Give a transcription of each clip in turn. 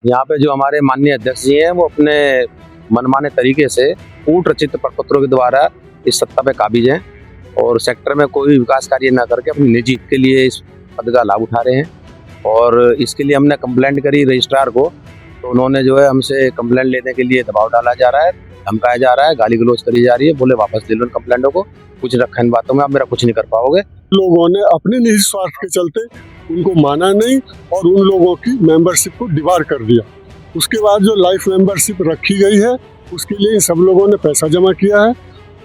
यहाँ पे जो हमारे माननीय अध्यक्ष जी हैं वो अपने मनमाने तरीके से कूट रचित प्रपत्रों के द्वारा इस सत्ता पे काबिज हैं और सेक्टर में कोई विकास कार्य न करके अपनी निजी हित के लिए इस पद का लाभ उठा रहे हैं। और इसके लिए हमने कंप्लेंट करी रजिस्ट्रार को, तो उन्होंने जो है हमसे कंप्लेंट लेने के लिए दबाव डाला जा रहा है, धमकाया जा रहा है, गाली गलौज करी जा रही है, बोले वापस ले लो कंप्लेंटों को, कुछ रखा इन बातों में, आप मेरा कुछ नहीं कर पाओगे। लोगों ने अपने निजी स्वार्थ के चलते उनको माना नहीं और उन लोगों की मेंबरशिप को डिबार कर दिया। उसके बाद जो लाइफ मेंबरशिप रखी गई है उसके लिए इन सब लोगों ने पैसा जमा किया है।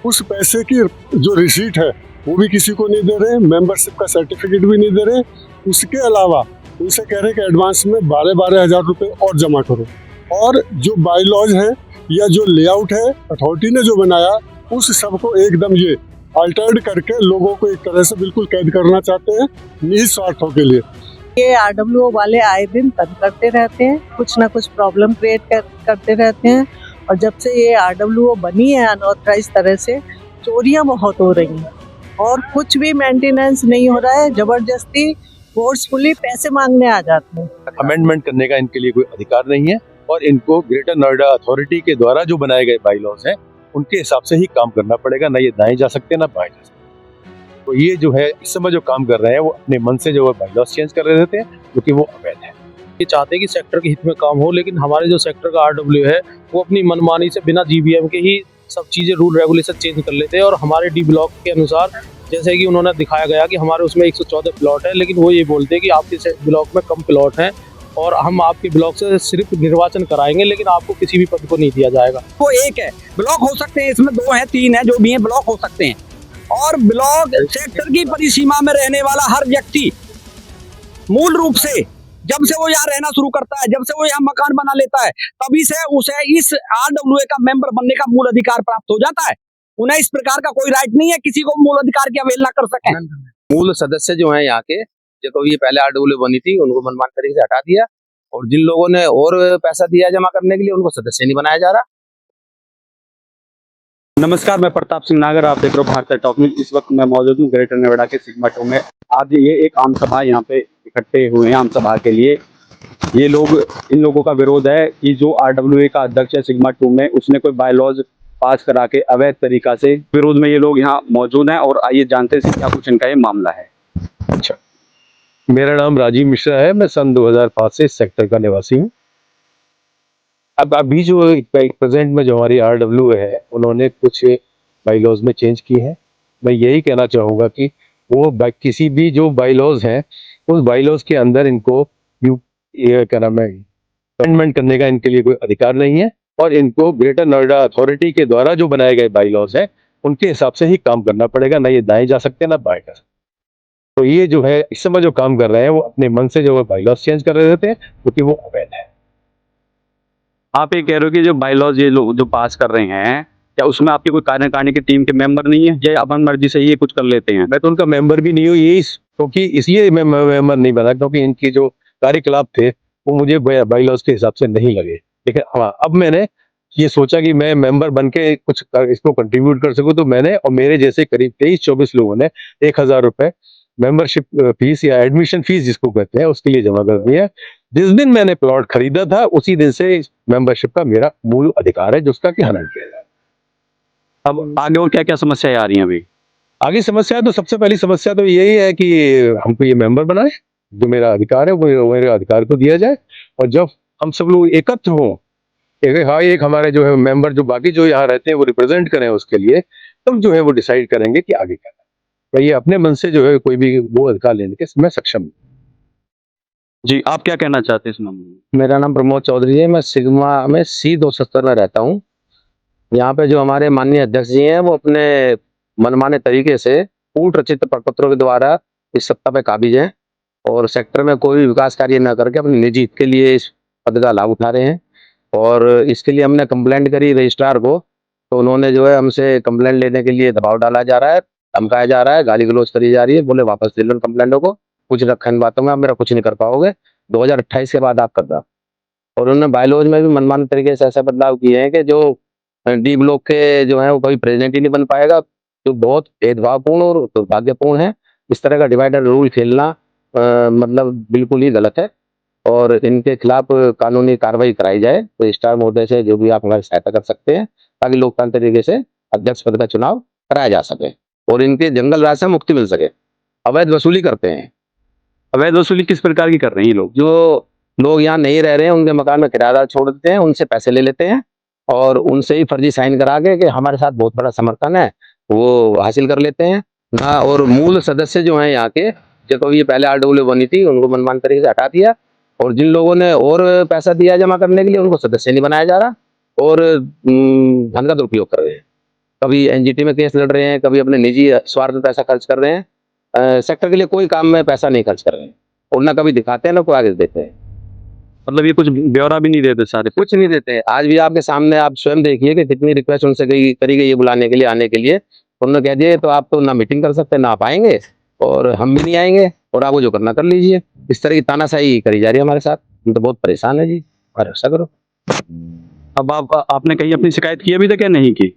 उस पैसे की जो रिसीट है वो भी किसी को नहीं दे रहे, मेंबरशिप का सर्टिफिकेट भी नहीं दे रहे। उसके अलावा उनसे कह रहे कि एडवांस में 12-12 हज़ार रुपये और जमा करो। और जो बाई लॉज है या जो लेआउट है अथॉरिटी ने जो बनाया उस सब को एकदम ये अल्टर्ड करके लोगों को एक तरह से बिल्कुल कैद करना चाहते हैं निजी स्वार्थों के लिए। ये आरडब्ल्यूओ वाले आए दिन तंग करते रहते हैं, कुछ ना कुछ प्रॉब्लम क्रिएट करते रहते हैं। और जब से ये आरडब्ल्यूओ बनी है अनऑथराइज तरह से चोरियां बहुत हो रही हैं और कुछ भी मेंटेनेंस नहीं हो रहा है, जबरदस्ती फोर्सफुली पैसे मांगने आ जाते हैं। अमेंडमेंट करने का इनके लिए कोई अधिकार नहीं है और इनको ग्रेटर नोएडा अथॉरिटी के द्वारा जो बनाए गए बाई लॉज हैं उनके हिसाब से ही काम करना पड़ेगा, ना ये दाएं जा सकते ना बाएं जा सकते। तो ये जो है इस समय जो काम कर रहे हैं वो अपने मन से जो है बाई लॉज चेंज कर रहे थे जो कि वो अवैध है। ये चाहते हैं कि सेक्टर के हित में काम हो, लेकिन हमारे जो सेक्टर का आरडब्ल्यू है वो अपनी मनमानी से बिना जीबीएम के ही सब चीज़ें रूल रेगुलेशन चेंज कर लेते हैं। और हमारे डी ब्लॉक के अनुसार जैसे कि उन्होंने दिखाया गया कि हमारे उसमें 114 प्लॉट है, लेकिन वो ये बोलते हैं कि आपके ब्लॉक में कम प्लॉट हैं और हम आपके ब्लॉक से सिर्फ निर्वाचन कराएंगे, लेकिन आपको किसी भी पद को नहीं दिया जाएगा। वो एक है, ब्लॉक हो सकते हैं, इसमें 2 है 3 है, जो भी है ब्लॉक हो सकते हैं। और ब्लॉक सेक्टर की परिसीमा में रहने वाला हर व्यक्ति मूल रूप से जब से वो यहाँ रहना शुरू करता है, जब से वो यहाँ मकान बना लेता है, तभी से उसे इस आरडब्ल्यूए का मेंबर बनने का मूल अधिकार प्राप्त हो जाता है। उन्हें इस प्रकार का कोई राइट नहीं है किसी को मूल अधिकार की अवहेलना कर सके। मूल सदस्य जो हैं यहाँ के, जो ये पहले आरडब्ल्यू बनी थी उनको मनमान तरीके से हटा दिया और जिन लोगों ने और पैसा दिया जमा करने के लिए उनको सदस्य नहीं बनाया जा रहा। नमस्कार, मैं प्रताप सिंह नागर, आप देख रहे हो भारतीय टॉक न्यूज। इस वक्त मैं मौजूद हूँ ग्रेटर नोएडा के सिग्मा 2 में। आज ये एक आम सभा यहाँ पे इकट्ठे हुए हैं आम सभा के लिए। ये लोग, इन लोगों का विरोध है कि जो आरडब्ल्यूए का अध्यक्ष है सिग्मा 2 में, उसने कोई बाय लॉज पास करा के अवैध तरीका से विरोध में ये लोग यहाँ मौजूद हैं। और आइए जानते हैं क्या कुछ इनका ये मामला है। अच्छा, मेरा नाम राजीव मिश्रा है, मैं सन 2005 से इस सेक्टर का निवासी हूँ। अब अभी जो प्रेजेंट में जो हमारी आरडब्ल्यू है उन्होंने कुछ बाई लॉज में चेंज की है। मैं यही कहना चाहूँगा कि वो किसी भी जो बाई लॉज हैं उस बाई लॉज के अंदर इनको ये क्या नाम है अमेंडमेंट करने का इनके लिए कोई अधिकार नहीं है और इनको ग्रेटर नोएडा अथॉरिटी के द्वारा जो बनाए गए बाई लॉज हैं उनके हिसाब से ही काम करना पड़ेगा, ना ये दाएं जा सकते ना बाएं जा सकते। तो ये जो है इस समय जो काम कर रहे हैं वो अपने मन से जो है बाई लॉज चेंज कर रहे थे क्योंकि वो अवैध है। आप ये कह रहे हो कि जो बाय लॉज ये लोग जो पास कर रहे हैं, क्या उसमें आपकी कोई कार्यकारिणी की टीम के मेंबर नहीं है या अपन मर्जी से ये कुछ कर लेते हैं? मैं तो उनका मेंबर भी नहीं हूँ, ये क्योंकि इसलिए मैं मेंबर नहीं बना क्योंकि इनकी जो कार्यकलाप थे वो मुझे बाई लॉज के हिसाब से नहीं लगे। लेकिन हाँ, अब मैंने ये सोचा कि मैं मेंबर बन के कुछ इसको कंट्रीब्यूट कर सकूं, तो मैंने और मेरे जैसे करीब 23-24 लोगों ने 1000 रुपए मेंबरशिप फीस या एडमिशन फीस जिसको कहते हैं उसके लिए जमा कर दिया। जिस दिन मैंने प्लॉट खरीदा था उसी दिन से मेंबरशिप का मेरा मूल अधिकार है जिसका कि हनन किया जाए। अब आगे और क्या क्या समस्याएं आ रही हैं अभी? आगे समस्या तो सबसे पहली समस्या तो यही है कि हमको ये मेंबर बनाए, जो मेरा अधिकार है वो मेरे अधिकार को दिया जाए। और जब हम सब लोग एकत्र हों, एक हमारे जो है मेंबर जो बाकी जो यहाँ रहते हैं वो रिप्रेजेंट करें उसके लिए, तब जो है वो डिसाइड करेंगे कि आगे क्या करना है। ये अपने मन से जो है कोई भी वो अधिकार लेने के मैं सक्षम हूँ। जी, आप क्या कहना चाहते हैं इस मामले में? मेरा नाम प्रमोद चौधरी है, मैं सिग्मा में C270 में रहता हूँ। यहाँ पे जो हमारे माननीय अध्यक्ष जी हैं वो अपने मनमाने तरीके से कूट रचित प्रपत्रों के द्वारा इस सत्ता पे काबिज हैं और सेक्टर में कोई विकास कार्य न करके अपनी निजी हित के लिए इस पद का लाभ उठा रहे हैं। और इसके लिए हमने कंप्लेंट करी रजिस्ट्रार को, तो उन्होंने जो है हमसे कंप्लेंट लेने के लिए दबाव डाला जा रहा है, धमकाया जा रहा है, गाली गलौज करी जा रही है, बोले वापस ले लो कंप्लेंटों को, कुछ रखा इन बातों में, आप मेरा कुछ नहीं कर पाओगे, 2028 के बाद आप करना। और उन्होंने बायलॉज में भी मनमाने तरीके से ऐसा बदलाव किए हैं कि जो डी ब्लॉक के जो है वो कभी प्रेसिडेंट ही नहीं बन पाएगा, जो बहुत भेदभावपूर्ण और दुर्भाग्यपूर्ण है। इस तरह का डिवाइडर रूल खेलना मतलब बिल्कुल ही गलत है। और इनके खिलाफ कानूनी कार्रवाई कराई जाए। तो स्टार महोदय से जो भी आप हमारी सहायता कर सकते हैं, ताकि लोकतांत्रिक तरीके से अध्यक्ष पद का चुनाव कराया जा सके और इनके जंगल राज से मुक्ति मिल सके। अवैध वसूली करते हैं। अवैध वसूली किस प्रकार की कर रहे हैं ये लोग? जो लोग यहाँ नहीं रह रहे हैं, उनके मकान में किराएदार छोड़ देते हैं, उनसे पैसे ले लेते हैं और उनसे ही फर्जी साइन करा के कि हमारे साथ बहुत बड़ा समर्थन है, वो हासिल कर लेते हैं ना। और मूल सदस्य जो हैं यहाँ के, जो ये पहले आरडब्ल्यू बनी थी, उनको मनमानी तरीके से हटा दिया और जिन लोगों ने और पैसा दिया जमा करने के लिए, उनको सदस्य नहीं बनाया जा रहा और धन का दुरुपयोग कर रहे हैं। कभी एनजीटी में केस लड़ रहे हैं, कभी अपने निजी स्वार्थ में पैसा खर्च कर रहे हैं। सेक्टर के लिए कोई काम में पैसा नहीं खर्च कर रहे हैं और ना कभी दिखाते हैं ना कोई आगे देते हैं। मतलब ये कुछ ब्यौरा भी नहीं देते सारे? कुछ नहीं देते हैं। आज भी आपके सामने आप स्वयं देखिए कि कितनी रिक्वेस्ट उनसे करी गई है बुलाने के लिए, आने के लिए। उन्होंने कह दिया तो आप तो ना मीटिंग कर सकते, ना आप आएंगे और हम भी नहीं आएंगे और आपको जो करना कर लीजिए। इस तरह की तानाशाही करी जा रही है हमारे साथ। हम तो बहुत परेशान है जी, भरोसा करो। अब आपने कहीं अपनी शिकायत की अभी तक या नहीं की?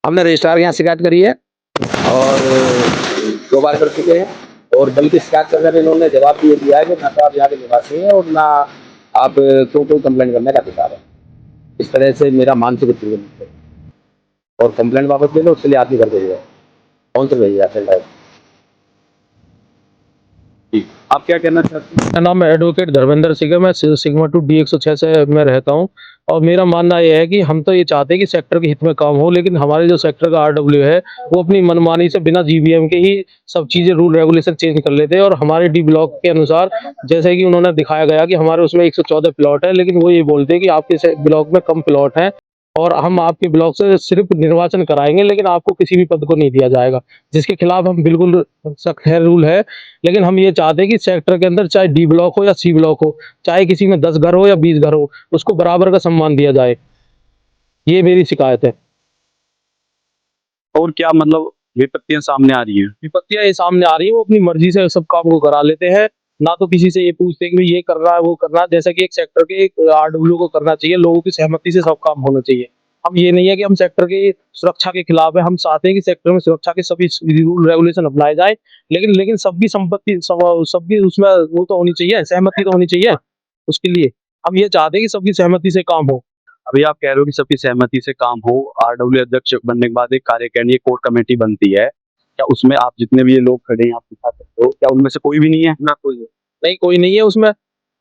हमने रजिस्ट्रार के यहाँ शिकायत करी है और 2 बार कर चुके हैं और बल्कि शिकायत करने में इन्होंने जवाब ये दिया है कि ना तो आप यहाँ के निवासी हैं और ना आप कोई कंप्लेंट करने का अधिकार है। इस तरह से मेरा मानसिक स्थिति है और कंप्लेंट वापस ले लो, उसके लिए आदमी कर भेजिए, कौन से भेजिए आप? आप क्या कहना चाहते हैं? मेरा नाम एडवोकेट धर्मेंद्र सिंह है। मैं सिग्मा 2 D106 से मैं रहता हूं और मेरा मानना यह है कि हम तो ये चाहते हैं कि सेक्टर के हित में काम हो, लेकिन हमारे जो सेक्टर का आरडब्ल्यू है वो अपनी मनमानी से बिना जीबीएम के ही सब चीजें रूल रेगुलेशन चेंज कर लेते हैं। और हमारे डी ब्लॉक के अनुसार जैसे कि उन्होंने दिखाया गया कि हमारे उसमें 114 प्लॉट है, लेकिन वो ये बोलते हैं कि आपके ब्लॉक में कम प्लॉट है और हम आपके ब्लॉक से सिर्फ निर्वाचन कराएंगे, लेकिन आपको किसी भी पद को नहीं दिया जाएगा, जिसके खिलाफ हम बिल्कुल सख्त है रूल है। लेकिन हम ये चाहते हैं कि सेक्टर के अंदर चाहे डी ब्लॉक हो या सी ब्लॉक हो, चाहे किसी में 10 घर हो या 20 घर हो, उसको बराबर का सम्मान दिया जाए। ये मेरी शिकायत है। और क्या मतलब विपत्तियां सामने आ रही हैं? विपत्तियां ये सामने आ रही है, वो अपनी मर्जी से सब काम को करा लेते हैं, ना तो किसी से ये पूछते हैं कि ये कर रहा है वो कर रहा है। जैसा कि एक सेक्टर के एक आरडब्ल्यू को करना चाहिए, लोगों की सहमति से सब काम होना चाहिए। हम ये नहीं है कि हम सेक्टर की सुरक्षा के खिलाफ है, हम चाहते हैं कि सेक्टर में सुरक्षा के सभी रूल रेगुलेशन अपनाए जाए, लेकिन सबकी संपत्ति सबकी उसमें वो तो होनी चाहिए, सहमति तो होनी चाहिए। उसके लिए हम ये चाहते हैं कि सबकी सहमति से काम हो। अभी आप कह रहे हो कि सबकी सहमति से काम हो। आरडब्ल्यू अध्यक्ष बनने के बाद एक कार्यकारिणी कोर कमेटी बनती है, क्या उसमें आप जितने भी ये लोग खड़े हैं आप दिखा सकते हो, क्या उनमें से कोई भी नहीं है? ना कोई नहीं, कोई नहीं है उसमें।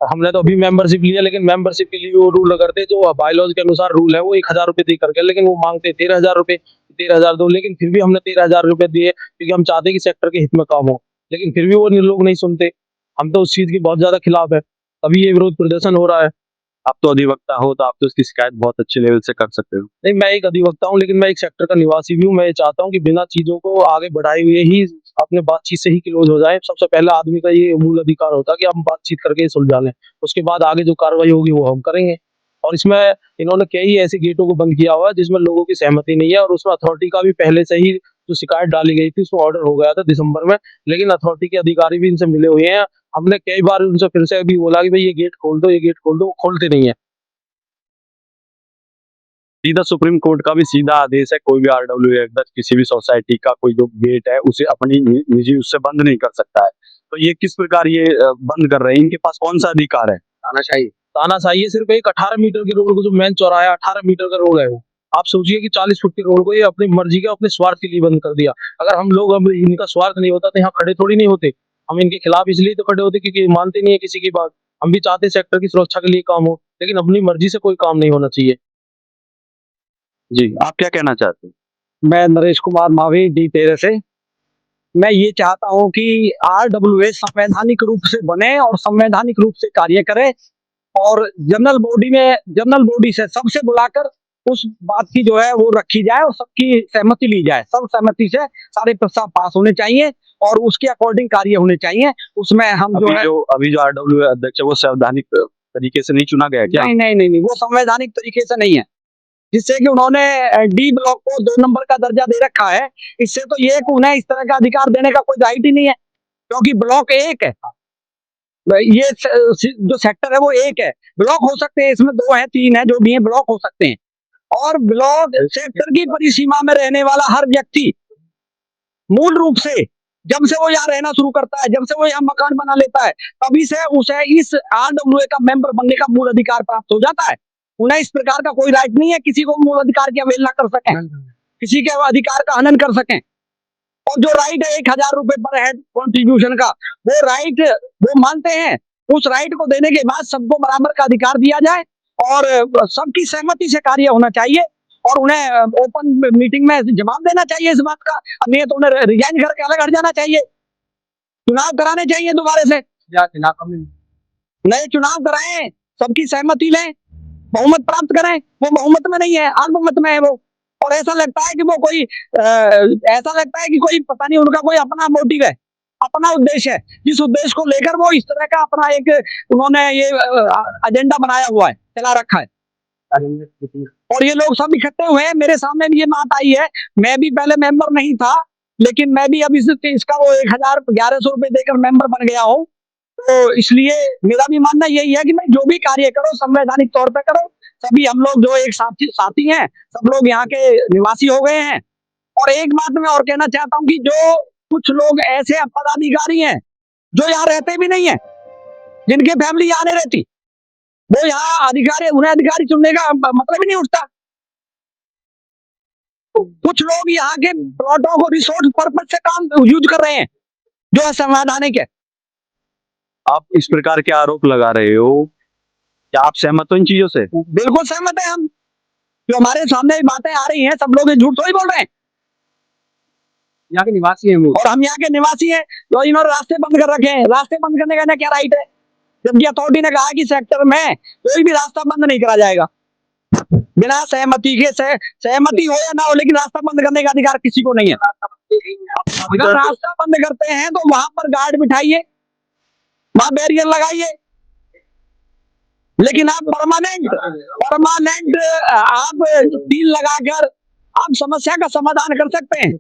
हमने तो अभी मेंबरशिप लिया, लेकिन मेंबरशिप के लिए वो रूल करते जो बायलॉज के अनुसार रूल है वो 1000 रुपए दे करके, लेकिन वो मांगते 13,000 रुपए, 13,000 दो, लेकिन फिर भी हमने 13,000 रुपए दिए क्योंकि हम चाहते हैं कि सेक्टर के हित में काम हो, लेकिन फिर भी वो लोग नहीं सुनते। हम तो उस चीज के बहुत ज्यादा खिलाफ है, तभी ये विरोध प्रदर्शन हो रहा है। आप तो अधिवक्ता हो, तो आप तो इसकी शिकायत बहुत अच्छे लेवल से कर सकते हो। नहीं, मैं एक अधिवक्ता हूँ, लेकिन मैं एक सेक्टर का निवासी भी हूँ। मैं ये चाहता हूँ कि बिना चीजों को आगे बढ़ाए हुए ही अपने बातचीत से ही क्लोज हो जाए। सबसे पहले आदमी का ये मूल अधिकार होता है कि हम बातचीत करके सुलझा लें, उसके बाद आगे जो कार्रवाई होगी वो हम करेंगे। और इसमें इन्होंने कई ऐसे गेटों को बंद किया हुआ है जिसमें लोगों की सहमति नहीं है, और उसमें अथॉरिटी का भी पहले से ही जो शिकायत डाली गई थी उसमें ऑर्डर हो गया था दिसंबर में, लेकिन अथॉरिटी के अधिकारी भी इनसे मिले हुए हैं। हमने कई बार उनसे फिर से भी बोला कि भाई ये गेट खोल दो, ये गेट खोल दो, वो खोलते नहीं है। सीधा सुप्रीम कोर्ट का भी सीधा आदेश है, कोई भी आरडब्ल्यू अध्यक्ष किसी भी सोसाइटी का कोई जो गेट है उसे अपनी निजी उससे बंद नहीं कर सकता है। तो ये किस प्रकार ये बंद कर रहे हैं? इनके पास कौन सा अधिकार है? तानाशाही है। सिर्फ एक 18 मीटर की रोड को, जो मेन चौराहा है 18 मीटर का रोड है वो, आप सोचिए कि 40 फुट की रोड को ये अपनी मर्जी का अपने स्वार्थ के लिए बंद कर दिया। अगर हम लोग, अब इनका स्वार्थ नहीं होता तो यहाँ खड़े थोड़ी नहीं होते। हम इनके खिलाफ इसलिए तो खड़े होते क्योंकि मानते नहीं है किसी की बात। हम भी चाहते सेक्टर की सुरक्षा के लिए काम हो, लेकिन अपनी मर्जी से कोई काम नहीं होना चाहिए। जी, आप क्या कहना चाहते हैं? मैं नरेश कुमार मावी D13 से। मैं ये चाहता हूँ कि RWA संवैधानिक रूप से बने और संवैधानिक रूप से कार्य करे, और जनरल बॉडी से सबसे बुलाकर उस बात की जो है वो रखी जाए और सबकी सहमति ली जाए। सब सहमति से सारे प्रस्ताव पास होने चाहिए और उसके अकॉर्डिंग कार्य होने चाहिए। उसमें हम अभी जो आरडब्ल्यू अध्यक्ष है वो संवैधानिक तरीके से नहीं चुना गया क्या? नहीं, वो संवैधानिक तरीके से नहीं है, जिससे कि उन्होंने डी ब्लॉक को 2 नंबर का दर्जा दे रखा है। इससे तो ये कि उन्हें इस तरह का अधिकार देने का कोई राइट ही नहीं है, क्योंकि ब्लॉक एक है। ये जो सेक्टर है वो एक है। ब्लॉक हो सकते हैं, इसमें 2 है 3 है, जो भी है ब्लॉक हो सकते हैं। और ब्लॉक सेक्टर की परिसीमा में रहने वाला हर व्यक्ति मूल रूप से जब से वो यहाँ रहना शुरू करता है, जब से वो यहाँ मकान बना लेता है, तभी से उसे इस आरडब्ल्यूए का मेंबर बनने का मूल अधिकार प्राप्त हो जाता है। उन्हें इस प्रकार का कोई राइट नहीं है किसी को मूल अधिकार की अवहेलना कर सकें, किसी के अधिकार का हनन कर सकें। और जो राइट है 1000 रुपए पर हेड कॉन्ट्रीब्यूशन का, वो राइट वो मानते हैं। उस राइट को देने के बाद सबको बराबर का अधिकार दिया जाए और सबकी सहमति से कार्य होना चाहिए और उन्हें ओपन मीटिंग में जवाब देना चाहिए इस बात का। नहीं तो उन्हें रिजाइन करके अलग हट जाना चाहिए, चुनाव कराने चाहिए दोबारा से, नए चुनाव कराएं, सबकी सहमति लें, बहुमत प्राप्त करें। वो बहुमत में नहीं है, अल्पमत में है वो। और ऐसा लगता है कि वो कोई ऐसा लगता है कि कोई पता नहीं उनका कोई अपना मोटिव है, अपना उद्देश्य है, जिस उद्देश्य को लेकर वो इस तरह का अपना एक उन्होंने ये एजेंडा बनाया हुआ है, चला रखा है। और ये लोग सब इकट्ठे हुए हैं। मेरे सामने भी ये बात आई है, मैं भी पहले मेंबर नहीं था, लेकिन मैं भी अब इसका वो 1100 रुपए देकर मेंबर बन गया हूँ। तो इसलिए मेरा भी मानना यही है कि मैं जो भी कार्य करो संवैधानिक तौर पे करो। सभी हम लोग जो एक साथी हैं, सब लोग यहाँ के निवासी हो गए हैं। और एक बात मैं और कहना चाहता हूँ कि जो कुछ लोग ऐसे पदाधिकारी हैं जो यहाँ रहते भी नहीं है, जिनकी फैमिली यहाँ नहीं रहती, वो यहाँ उन्हें अधिकारी चुनने का मतलब ही नहीं उठता। कुछ लोग यहाँ के प्लॉटों को रिसोर्स पर्पज से काम यूज कर रहे हैं जो असंवैधानिक है। आप इस प्रकार के आरोप लगा रहे हो, क्या आप सहमत हो इन चीजों से? बिल्कुल सहमत है हम। जो हमारे सामने बातें आ रही हैं, सब लोग झूठ थोड़ी बोल रहे हैं। यहाँ के निवासी हैं वो। और हम यहाँ के निवासी हैं, तो इन्होंने रास्ते बंद कर रखे हैं। रास्ते बंद करने का क्या राइट है? जबकि अथॉरिटी ने कहा कि सेक्टर में कोई भी रास्ता बंद नहीं करा जाएगा बिना सहमति के। सहमति हो या ना हो, लेकिन रास्ता बंद करने का अधिकार किसी को नहीं है। अगर रास्ता बंद करते हैं तो वहां पर गार्ड बिठाइए, वहां बैरियर लगाइए, लेकिन आप परमानेंट आप डील लगाकर आप समस्या का समाधान कर सकते हैं,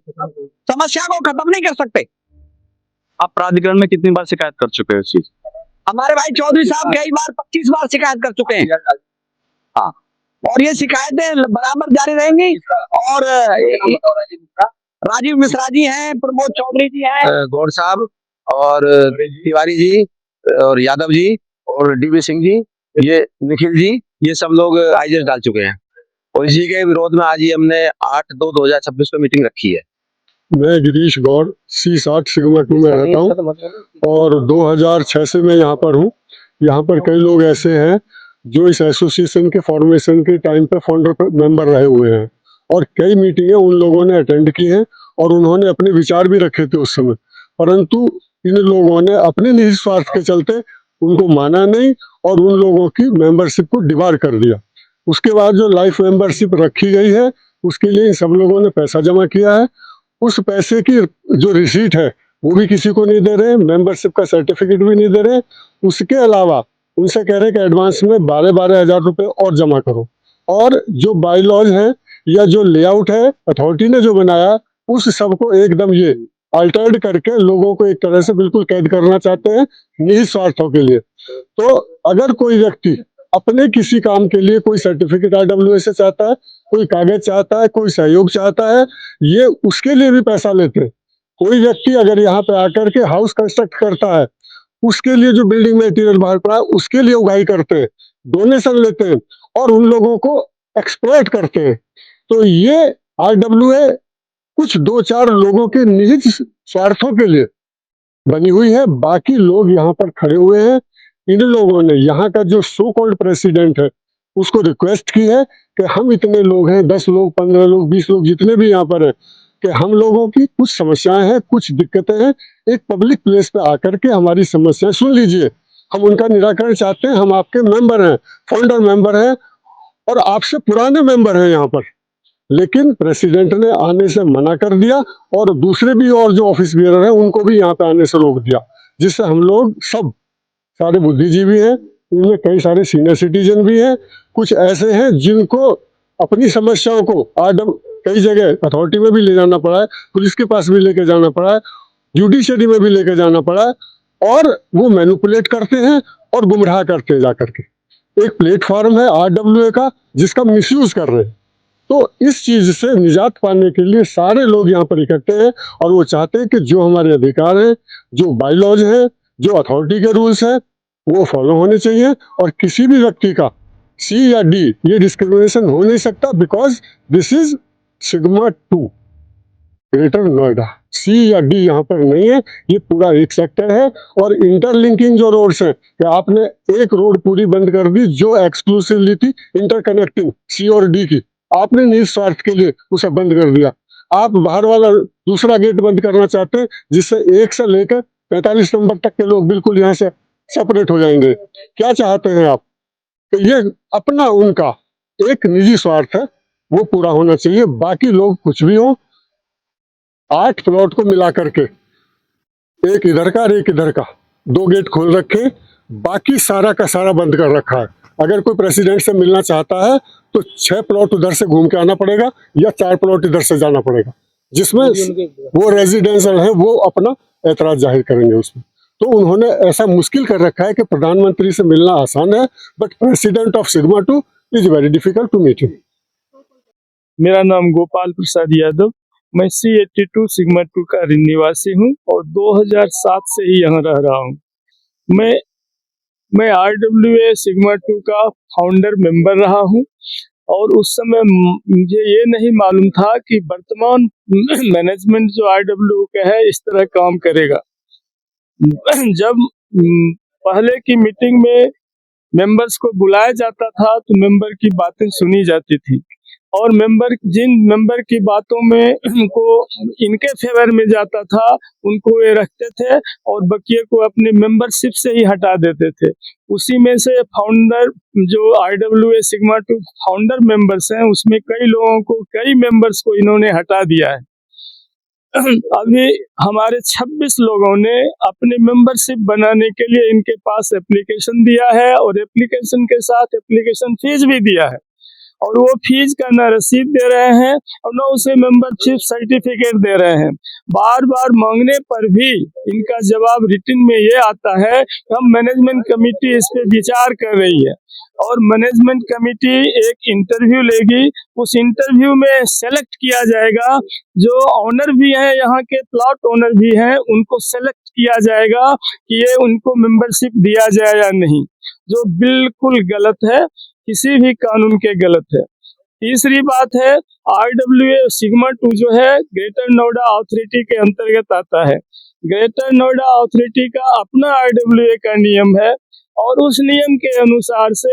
समस्या को खत्म नहीं कर सकते। आप प्राधिकरण में कितनी बार शिकायत कर चुके हो इस चीज? हमारे भाई चौधरी साहब कई बार 25 बार शिकायत कर चुके हैं। हाँ, और ये शिकायतें बराबर जारी रहेंगी। और राजीव मिश्रा जी हैं, प्रमोद चौधरी जी हैं, गौड़ साहब और तिवारी जी और यादव जी और डीबी सिंह जी, ये निखिल जी, ये सब लोग आईजेस डाल चुके हैं। और इसी के विरोध में आज ही हमने 8/2/2026 को मीटिंग रखी है। मैं गिरीश गौड़ C60 सिग्मा 2 में रहता हूँ और 2006 से मैं यहाँ पर हूँ। यहाँ पर कई लोग ऐसे हैं जो इस एसोसिएशन के फॉर्मेशन के टाइम पे फाउंडर मेंबर रहे हुए हैं और कई मीटिंगें उन लोगों ने अटेंड की हैं और उन्होंने अपने विचार भी रखे थे उस समय, परंतु इन लोगों ने अपने निजी स्वार्थ के चलते उनको माना नहीं और उन लोगों की मेंबरशिप को डिबार कर दिया। उसके बाद जो लाइफ मेंबरशिप रखी गई है उसके लिए इन सब लोगों ने पैसा जमा किया है। उस पैसे की जो रिसीट है वो भी किसी को नहीं दे रहे, मेंबरशिप का सर्टिफिकेट भी नहीं दे रहे। उसके अलावा उनसे कह रहे कि एडवांस में 12-12 हज़ार रुपये और जमा करो। और जो बाई लॉज है या जो लेआउट है अथॉरिटी ने जो बनाया, उस सबको एकदम ये अल्टर्ड करके लोगों को एक तरह से बिल्कुल कैद करना चाहते हैं निजी स्वार्थों के लिए। तो अगर कोई व्यक्ति अपने किसी काम के लिए कोई सर्टिफिकेट RWA से चाहता है, कोई कागज चाहता है, कोई सहयोग चाहता है, ये उसके लिए भी पैसा लेते हैं। कोई व्यक्ति अगर यहाँ पे आकर के हाउस कंस्ट्रक्ट करता है, उसके लिए जो बिल्डिंग मटेरियल बाहर पड़ा है उसके लिए उगाही करते हैं, डोनेशन लेते हैं और उन लोगों को एक्सप्लॉइट करते हैं। तो ये RWA कुछ 2-4 लोगों के निजी स्वार्थों के लिए बनी हुई है। बाकी लोग यहाँ पर खड़े हुए हैं। इन लोगों ने यहाँ का जो सो कॉल्ड प्रेसिडेंट है उसको रिक्वेस्ट की है कि हम इतने लोग हैं, 10 लोग, 15 लोग, 20 लोग, जितने भी यहाँ पर है, कि हम लोगों की कुछ समस्याएं हैं, कुछ दिक्कतें हैं, एक पब्लिक प्लेस पे आकर के हमारी समस्याएं सुन लीजिए, हम उनका निराकरण चाहते हैं। हम आपके मेंबर हैं, फाउंडर मेंबर हैं और आपसे पुराने मेंबर हैं यहाँ पर। लेकिन प्रेसिडेंट ने आने से मना कर दिया और दूसरे भी और जो ऑफिस बियरर हैं उनको भी यहाँ पे आने से रोक दिया, जिससे हम लोग सब सारे बुद्धिजीवी हैं, इनमें कई सारे सीनियर सिटीजन भी हैं, कुछ ऐसे हैं जिनको अपनी समस्याओं को कई जगह अथॉरिटी में भी ले जाना पड़ा है, पुलिस के पास भी लेके जाना पड़ा है, जुडिशरी में भी लेके जाना पड़ा है, और वो मैनिपुलेट करते हैं और गुमराह करते हैं जाकर के। एक प्लेटफॉर्म है RWA का जिसका मिसयूज कर रहे हैं। तो इस चीज से निजात पाने के लिए सारे लोग यहाँ पर इकट्ठे हैं और वो चाहते हैं कि जो हमारे अधिकार हैं, जो बाईलॉज हैं, जो अथॉरिटी के रूल्स हैं, वो फॉलो होने चाहिए और किसी भी व्यक्ति का सी या डी ये डिस्क्रिमिनेशन हो नहीं सकता, because this is sigma 2 greater Noida. C या डी यहाँ पर नहीं है, ये पूरा एक सेक्टर है। और इंटरलिंकिंग जो रोड्स हैं, कि आपने एक रोड पूरी बंद कर दी जो एक्सक्लूसिवली थी इंटरकनेक्टिंग सी और डी की, आपने निजी स्वार्थ के लिए उसे बंद कर दिया। आप बाहर वाला दूसरा गेट बंद करना चाहते हैं जिससे 1 से लेकर 45 नंबर तक के लोग बिल्कुल यहाँ से सेपरेट हो जाएंगे। क्या चाहते हैं आप? तो ये अपना उनका एक निजी स्वार्थ है, वो पूरा होना चाहिए। बाकी लोग कुछ भी हो, 8 प्लॉट को मिला करके एक इधर का और एक इधर का 2 गेट खोल रखे, बाकी सारा का सारा बंद कर रखा है। अगर कोई प्रेसिडेंट से मिलना चाहता है तो 6 प्लॉट उधर से घूम के आना पड़ेगा या 4 प्लॉट इधर से जाना पड़ेगा, जिसमें वो रेजिडेंशियल है वो अपना ऐतराज जाहिर करेंगे उसमें। तो उन्होंने ऐसा मुश्किल कर रखा है कि प्रधानमंत्री से मिलना आसान है, but president of sigma 2 is very difficult to meet him. मेरा नाम गोपाल प्रसाद यादव, मैं C82 सिग्मा 2 का निवासी हूं और 2007 से ही यहाँ रह रहा हूं। मैं RWA सिग्मा 2 का फाउंडर मेंबर रहा हूं और उस समय मुझे ये नहीं मालूम था कि वर्तमान मैनेजमेंट जो RWA का है इस तरह काम करेगा। जब पहले की मीटिंग में मेंबर्स को बुलाया जाता था तो मेंबर की बातें सुनी जाती थी और जिन मेंबर की बातों में उनको इनके फेवर में जाता था उनको ये रखते थे और बकिए को अपनी मेंबरशिप से ही हटा देते थे। उसी में से फाउंडर जो RWA सिग्मा 2 फाउंडर मेंबर्स हैं उसमें कई मेंबर्स को इन्होंने हटा दिया है। अभी हमारे 26 लोगों ने अपने मेंबरशिप बनाने के लिए इनके पास एप्लीकेशन दिया है और एप्लीकेशन के साथ एप्लीकेशन फीस भी दिया है और वो फीस का ना रसीद दे रहे हैं और ना उसे मेंबरशिप सर्टिफिकेट दे रहे हैं। बार बार मांगने पर भी इनका जवाब रिटन में ये आता है कि हम मैनेजमेंट कमेटी इस पे विचार कर रही है और मैनेजमेंट कमेटी एक इंटरव्यू लेगी, उस इंटरव्यू में सेलेक्ट किया जाएगा। जो ऑनर भी हैं, यहाँ के प्लॉट ओनर भी हैं, उनको सेलेक्ट किया जाएगा कि ये उनको मेंबरशिप दिया जाए या नहीं, जो बिल्कुल गलत है, किसी भी कानून के गलत है। तीसरी बात है, RWA सिग्मा 2 जो है ग्रेटर नोएडा अथॉरिटी के अंतर्गत आता है। ग्रेटर नोएडा अथॉरिटी का अपना RWA का नियम है और उस नियम के अनुसार से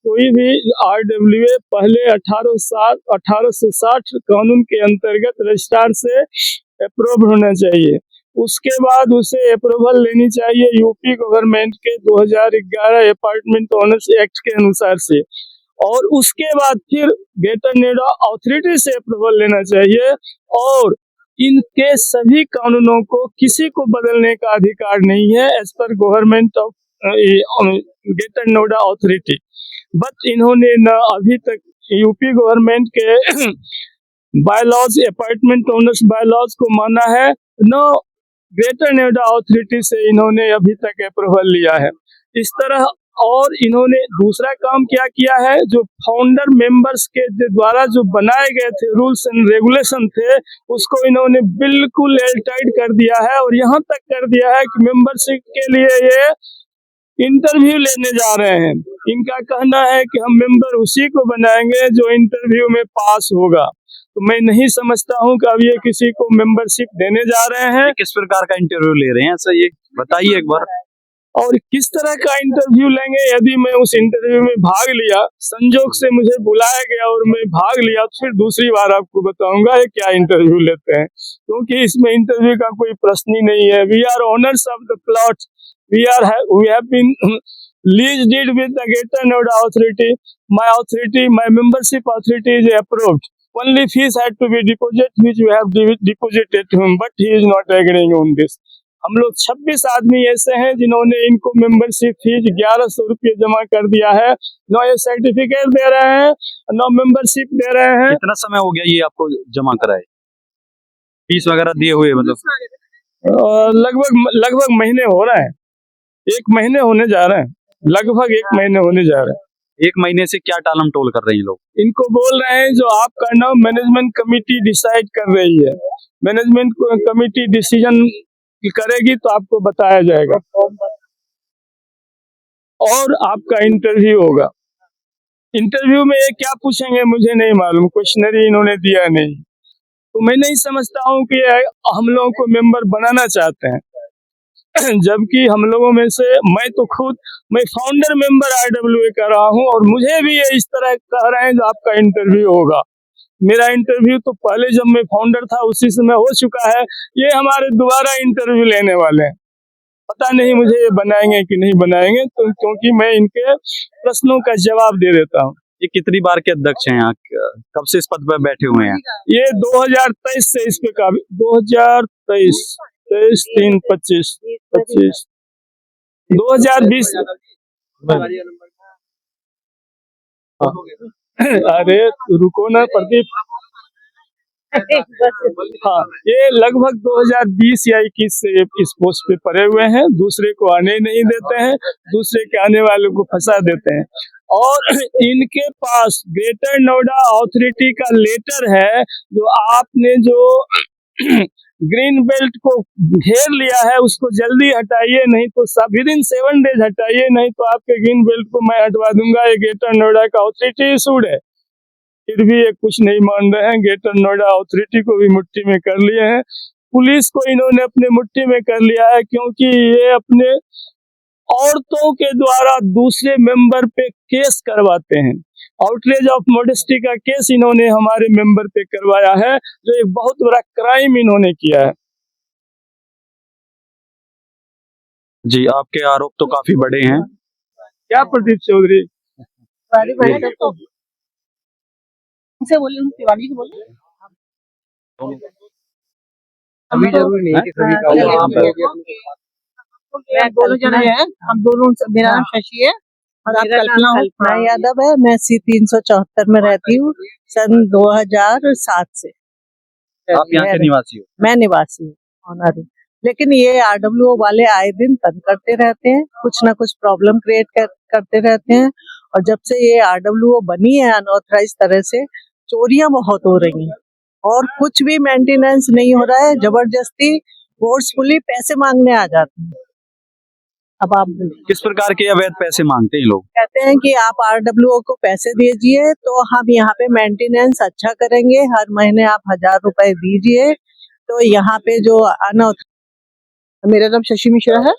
कोई भी RWA पहले 1860 कानून के अंतर्गत रजिस्ट्रार से अप्रूव होना चाहिए। उसके बाद उसे अप्रूवल लेनी चाहिए यूपी गवर्नमेंट के 2011 अपार्टमेंट ओनर्स एक्ट के अनुसार से और उसके बाद फिर ग्रेटर नोएडा अथॉरिटी से अप्रूवल लेना चाहिए और इनके सभी कानूनों को किसी को बदलने का अधिकार नहीं है एज पर government of greater Noida authority. But इन्होंने न अभी तक यूपी गवर्नमेंट के बायलॉज अपार्टमेंट ओनर्स बायलॉज को माना है, न ग्रेटर नोएडा अथॉरिटी से इन्होंने अभी तक अप्रूवल लिया है। इस तरह और इन्होंने दूसरा काम क्या किया है, जो फाउंडर मेंबर्स के द्वारा जो बनाए गए थे रूल्स एंड रेगुलेशन थे उसको इन्होंने बिल्कुल एयरटाइट कर दिया है और यहाँ तक कर दिया है कि मेंबरशिप के लिए ये इंटरव्यू लेने जा रहे हैं। इनका कहना है कि हम मेंबर उसी को बनाएंगे जो इंटरव्यू में पास होगा। तो मैं नहीं समझता हूं कि अब ये किसी को मेंबरशिप देने जा रहे हैं। किस प्रकार का इंटरव्यू ले रहे हैं, ऐसा ये बताइए एक बार। और किस तरह का इंटरव्यू लेंगे, यदि मैं उस इंटरव्यू में भाग लिया, संजोग से मुझे बुलाया गया और मैं भाग लिया, तो फिर दूसरी बार आपको बताऊंगा ये क्या इंटरव्यू लेते हैं, क्योंकि इसमें इंटरव्यू का कोई प्रश्न ही नहीं है। We are owners of the plot, we have been lease deed with the Greater Noida Authority. My membership authority is approved. Only fees had to be deposited, which we have deposited to him, but he is not agreeing on this. हम लोग 26 आदमी ऐसे हैं जिन्होंने इनको membership fees 1100 रुपये जमा कर दिया है। न ये सर्टिफिकेट दे रहे हैं, न मेंबरशिप दे रहे हैं। कितना समय हो गया ये आपको जमा कराए, फीस वगैरह दिए हुए? मतलब लगभग महीने हो रहे हैं, 1 महीने होने जा रहे हैं, लगभग 1 महीने होने जा रहे हैं। एक महीने से क्या टालम टोल कर रहे हैं ये लोग? इनको बोल रहे हैं जो आपका नाम मैनेजमेंट कमेटी डिसाइड कर रही है, मैनेजमेंट कमेटी डिसीजन करेगी तो आपको बताया जाएगा और आपका इंटरव्यू होगा। इंटरव्यू में ये क्या पूछेंगे मुझे नहीं मालूम, क्वेश्चनरी इन्होंने दिया नहीं, तो मैं नहीं समझता हूँ कि हम लोगों को मेंबर बनाना चाहते हैं जबकि हम लोगों में से मैं फाउंडर मेंबर IWA कर रहा हूँ और मुझे भी ये इस तरह कह रहे हैं जो आपका इंटरव्यू होगा। मेरा इंटरव्यू तो पहले जब मैं फाउंडर था उसी समय हो चुका है, ये हमारे दोबारा इंटरव्यू लेने वाले हैं। पता नहीं मुझे ये बनाएंगे कि नहीं बनाएंगे, तो क्योंकि मैं इनके प्रश्नों का जवाब दे देता हूँ। ये कितनी बार के अध्यक्ष हैं यहाँ? कब से इस पद पर बैठे हुए हैं? ये 2023 से इस पे 2023 23 3 25 25 2020 अरे रुको ना प्रदीप, हाँ ये लगभग 2020 या 21 से इस पोस्ट पे पड़े हुए हैं, दूसरे को आने नहीं देते हैं, दूसरे के आने वालों को फंसा देते हैं। और इनके पास ग्रेटर नोएडा अथॉरिटी का लेटर है, जो आपने जो ग्रीन बेल्ट को घेर लिया है उसको जल्दी हटाइए, नहीं तो विद इन 7 डेज हटाइए, नहीं तो आपके ग्रीन बेल्ट को मैं हटवा दूंगा। ये ग्रेटर नोएडा का अथॉरिटी इशूड है, फिर भी ये कुछ नहीं मान रहे हैं। ग्रेटर नोएडा अथॉरिटी को भी मुट्ठी में कर लिए हैं, पुलिस को इन्होंने अपने मुट्ठी में कर लिया है, क्योंकि ये अपने औरतों के द्वारा दूसरे मेंबर पे केस करवाते हैं। आउटरेज ऑफ मॉडेस्टी का केस इन्होंने हमारे मेंबर पे करवाया है, जो एक बहुत बड़ा क्राइम इन्होंने किया है। जी, आपके आरोप तो काफी बड़े हैं। क्या प्रदीप चौधरी से बोले, तिवारी को बोले अभी जरूरी नहीं है कि सभी का वहाँ पे दोनों जने हैं, हम दोनों। मेरा नाम शशि है और आप कल्पना यादव है। मैं C 374 में रहती हूँ सन 2007 से। आप यहाँ के निवासी हो? मैं निवासी हूँ, ऑनर हूँ। लेकिन ये RWO वाले आए दिन तंग करते रहते हैं, कुछ ना कुछ प्रॉब्लम क्रिएट करते रहते हैं। और जब से ये RWO बनी है अनऑथराइज तरह से, चोरियां बहुत हो रही हैं और कुछ भी मेंटेनेंस नहीं हो रहा है। जबरदस्ती फोर्सफुली पैसे मांगने आ जाते हैं। अब आप किस प्रकार के अवैध पैसे मांगते हैं लोग? कहते हैं कि आप RWO को पैसे दीजिए तो हम यहाँ पे मेंटेनेंस अच्छा करेंगे, हर महीने आप 1000 रुपए दीजिए तो यहाँ पे जो मेरा नाम शशि मिश्रा है,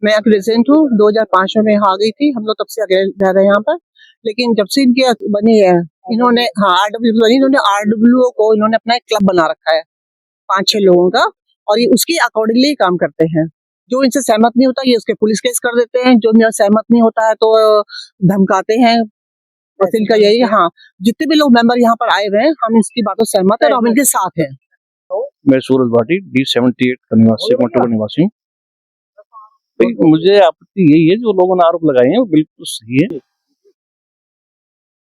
मैं एक रेजिडेंट हूँ। 2005 में यहाँ आ गई थी, हम लोग तब से आगे रह रहे हैं यहाँ पर। लेकिन जब से इनकी बनी है, इन्होंने RWO को इन्होंने अपना एक क्लब बना रखा है 5-6 लोगों का, और ये उसकी अकॉर्डिंगली काम करते हैं। जो इनसे सहमत नहीं होता ये उसके पुलिस केस कर देते हैं, जो मेरा सहमत नहीं होता है तो धमकाते हैं। बस इनका यही, हाँ जितने भी लोग मेंबर यहाँ पर आए हुए हैं हम इसकी बातों से सहमत है और हम इनके साथ हैं। मैं सूरज भाटी D78 का निवासी, मोटो का निवासी हूँ। मुझे आपत्ति यही है जो लोगों ने आरोप लगाए हैं वो बिल्कुल सही है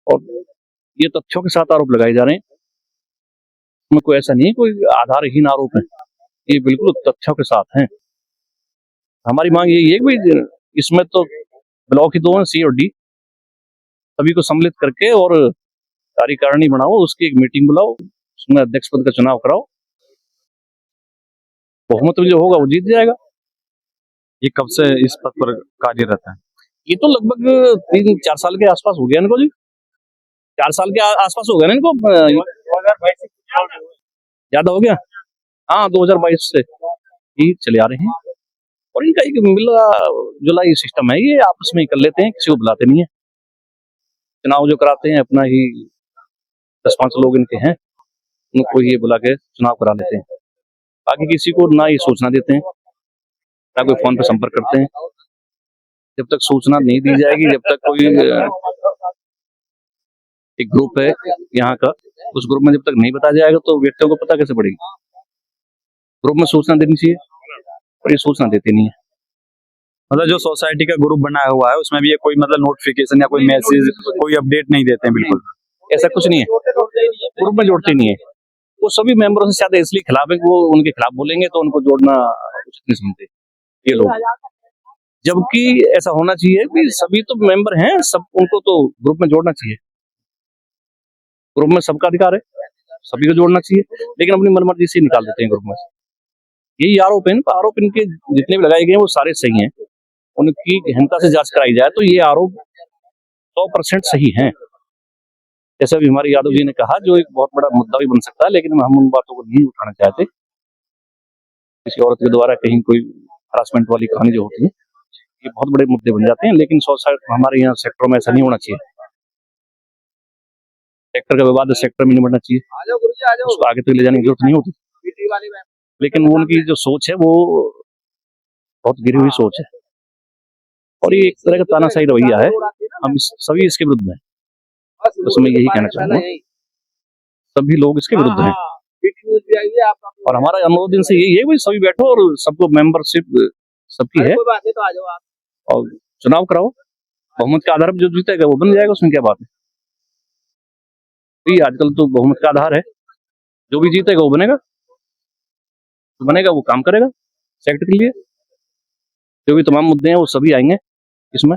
और ये तथ्यों के साथ आरोप लगाए जा रहे हैं। इसमें कोई ऐसा नहीं है कोई आधारहीन आरोप है, ये बिल्कुल तथ्यों के साथ हैं। हमारी मांग यही है कि इसमें तो ब्लॉक ही 2 हैं, C और D, सभी को सम्मिलित करके और कार्यकारिणी बनाओ, उसकी एक मीटिंग बुलाओ, उसमें अध्यक्ष पद का चुनाव कराओ, बहुमत जो होगा वो जीत जाएगा। ये कब से इस पद पर कार्यरत है? ये तो लगभग 3-4 साल के आसपास हो गया इनको जी, 4 साल के आसपास हो गया ना इनको। 2022 ज्यादा हो गया, हाँ 2022 से ही चले आ रहे हैं और इनका एक मिला जुला ये सिस्टम है, ये आपस में ही कर लेते हैं, किसी को बुलाते नहीं है। चुनाव जो कराते हैं अपना ही 10-5 लोग इनके हैं, उनको ही बुला के चुनाव करा लेते हैं, बाकी किसी को ना ही सूचना देते हैं, ना कोई फोन पे संपर्क करते हैं। जब तक सूचना नहीं दी जाएगी, जब तक कोई एक ग्रुप है यहाँ का, उस ग्रुप में जब तक नहीं बताया जाएगा तो व्यक्तियों को पता कैसे पड़ेगी? ग्रुप में सूचना देनी चाहिए और ये सूचना देते नहीं है। मतलब जो सोसाइटी का ग्रुप बनाया हुआ है उसमें भी ये कोई मतलब नोटिफिकेशन या कोई मैसेज, कोई अपडेट नहीं देते हैं? बिल्कुल ऐसा कुछ नहीं है, ग्रुप में जोड़ते नहीं है। वो सभी मेंबरों से ज्यादा इसलिए खिलाफ है कि वो उनके खिलाफ बोलेंगे तो उनको जोड़ना उचित नहीं समझते ये लोग। जबकि ऐसा होना चाहिए कि सभी तो मेंबर हैं, सब उनको तो ग्रुप में जोड़ना चाहिए। ग्रुप में सबका अधिकार है, सभी को जोड़ना चाहिए, लेकिन अपनी मनमर्जी से निकाल देते हैं ग्रुप में। यही आरोप है, आरोप इनके जितने भी लगाए गए हैं वो सारे सही हैं। उनकी गहनता से जांच कराई जाए तो ये आरोप 100% सही हैं। जैसा भी हमारे यादव जी ने कहा, जो एक बहुत बड़ा मुद्दा भी बन सकता है, लेकिन हम उन बातों को नहीं उठाना चाहते। किसी औरत के द्वारा कहीं कोई हरासमेंट वाली कहानी जो होती है, ये बहुत बड़े मुद्दे बन जाते हैं, लेकिन हमारे यहाँ सेक्टर में ऐसा नहीं होना चाहिए। सेक्टर का विवाद सेक्टर में नहीं बढ़ना चाहिए, उसको आगे तक ले जाने की जरूरत नहीं होती। लेकिन उनकी जो सोच है वो बहुत गिरी हुई सोच है, और ये एक तरह का तानाशाही रवैया है। हम सभी इसके विरुद्ध हैं। तो मैं यही कहना चाहूंगा, सभी लोग इसके विरुद्ध हैं, और हमारा अनुरोध इनसे यही है कि सभी बैठो और सबको मेंबरशिप सबकी है, और चुनाव कराओ। बहुमत के आधार पर जो जीतेगा वो बन जाएगा, उसमें क्या बात है। तो आजकल तो बहुमत का आधार है, जो भी जीतेगा वो बनेगा, जो बनेगा वो काम करेगा सेक्टर के लिए। जो भी तमाम मुद्दे हैं वो सभी आएंगे इसमें,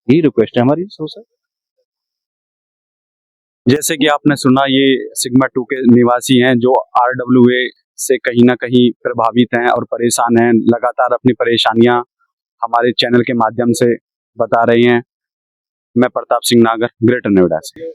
यही रिक्वेस्ट है हमारी सबसे। जैसे कि आपने सुना, ये सिग्मा 2 के निवासी हैं जो RWA से कहीं ना कहीं प्रभावित हैं और परेशान हैं। लगातार अपनी परेशानियां हमारे चैनल के माध्यम से बता रहे हैं। मैं प्रताप सिंह नागर, ग्रेटर नोएडा से।